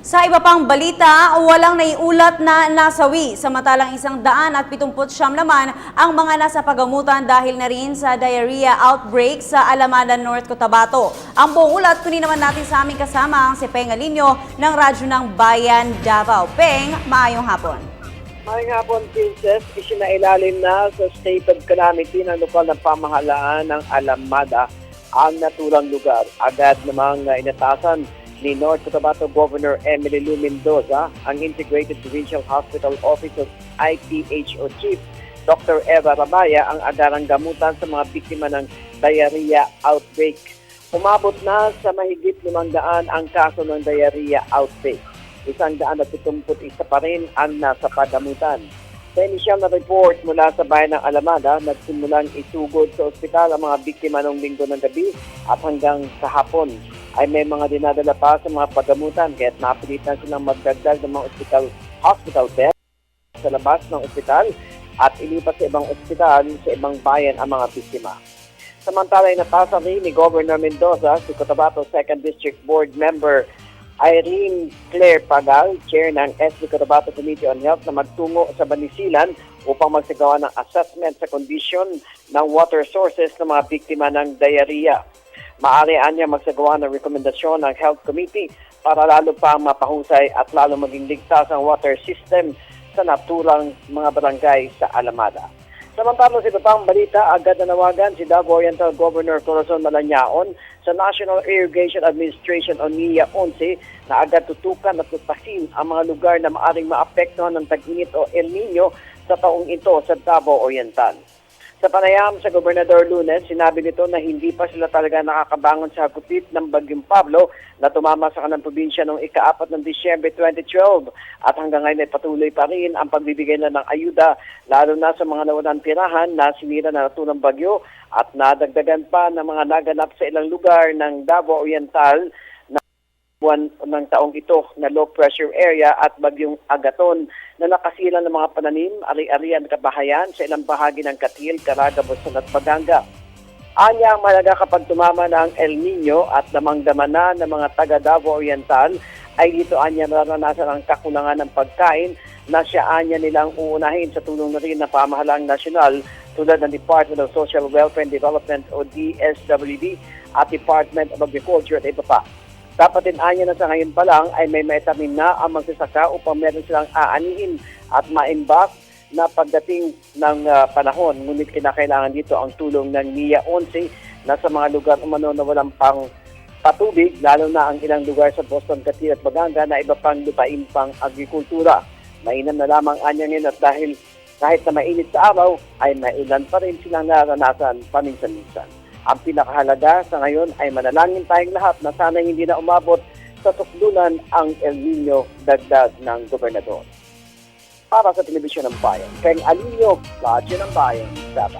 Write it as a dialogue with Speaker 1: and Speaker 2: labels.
Speaker 1: Sa iba pang balita, walang naiulat na nasawi. Samantalang 179 naman ang mga nasa pagamutan dahil na rin sa diarrhea outbreak sa Alamada, North Cotabato. Ang buong ulat, kunin naman natin sa aming kasama ang si Peng Alinio ng Radyo ng Bayan, Davao. Peng, maayong hapon.
Speaker 2: Maayong hapon, Princess. Isinailalim na sa state of calamity ng lokal na pamahalaan ng Alamada ang naturang lugar. Agad namang inatasan ni North Cotabato Governor Emily Lou Mendoza ang Integrated Provincial Hospital Office of IPHO Chief Dr. Eva Rabaya ang agarang gamutan sa mga biktima ng diarrhea outbreak. Umabot na sa mahigit 500 ang kaso ng diarrhea outbreak. 171 pa rin ang nasa pagamutan. Sa inisyal na report mula sa bayan ng Alamada, nagsimulang isugod sa ospital ang mga biktima ng linggo ng gabi at hanggang sa hapon ay may mga dinadala pa sa mga pagamutan kaya't napilitan silang magdagdag ng mga hospital bed sa labas ng ospital at ilipat sa ibang ospital sa ibang bayan ang mga biktima. Samantala ay natasa rin ni Governor Mendoza si Cotabato 2nd District Board Member Irene Claire Pagal, Chair ng SB Cotabato Committee on Health na magtungo sa Banisilan upang magsagawa ng assessment sa kondisyon ng water sources ng mga biktima ng diarrhea. Maaari niya magsagawa ng rekomendasyon ng Health Committee para lalo pang mapahusay at lalo maging ligtas ang water system sa naturang mga barangay sa Alamada. Samantala sa iba pang balita, agad nanawagan si Davao Oriental Governor Corazon Malañaon sa National Irrigation Administration o NIA 11 na agad tutukan at tutasin ang mga lugar na maaring maapektuhan ng tag-init o El Nino sa taong ito sa Davao Oriental. Sa panayam sa Gobernador Lunes, sinabi nito na hindi pa sila talaga nakakabangon sa hagupit ng Bagyong Pablo na tumama sa kanang probinsya noong ika-4 ng Disyembre 2012 at hanggang ngayon ay patuloy pa rin ang pagbibigay na ng ayuda lalo na sa mga nawalan tirahan na sinira na naturang bagyo at nadagdagan pa ng mga naganap sa ilang lugar ng Davao Oriental buwan ng taong ito na low pressure area at bagyong Agaton na nakasilan ng mga pananim, ari-arian kabahayan sa ilang bahagi ng Katil, Caraga, Buzon at Baganga. Anya ang malaga kapag tumama na ang El Nino at damang-dama na ng mga taga Davao Oriental ay dito anya naranasan ang kakulangan ng pagkain na siya anya nilang uunahin sa tulong na rin ng pamahalaang nasyonal tulad ng Department of Social Welfare and Development o DSWD at Department of Agriculture at iba pa. Dapat din anya na sa ngayon pa lang ay may maitamin na ang magsasaka upang meron silang aanihin at maimbak na pagdating ng panahon. Ngunit kinakailangan dito ang tulong ng NIA 11 na sa mga lugar umano na walang pang patubig, lalo na ang ilang lugar sa Boston, Katil at Baganga na iba pang lupain pang agrikultura. Mainam na lamang anya ngayon at dahil kahit na mainit sa araw ay mailan pa rin silang naranasan paminsan-minsan. Ang pinakahalaga sa ngayon ay manalangin tayong lahat na sana hindi na umabot sa tukdunan ang El Nino, dagdag ng gobernador. Para sa Telebisyon ng Bayan, Peng Alinio, Radyo ng Bayan, Davao.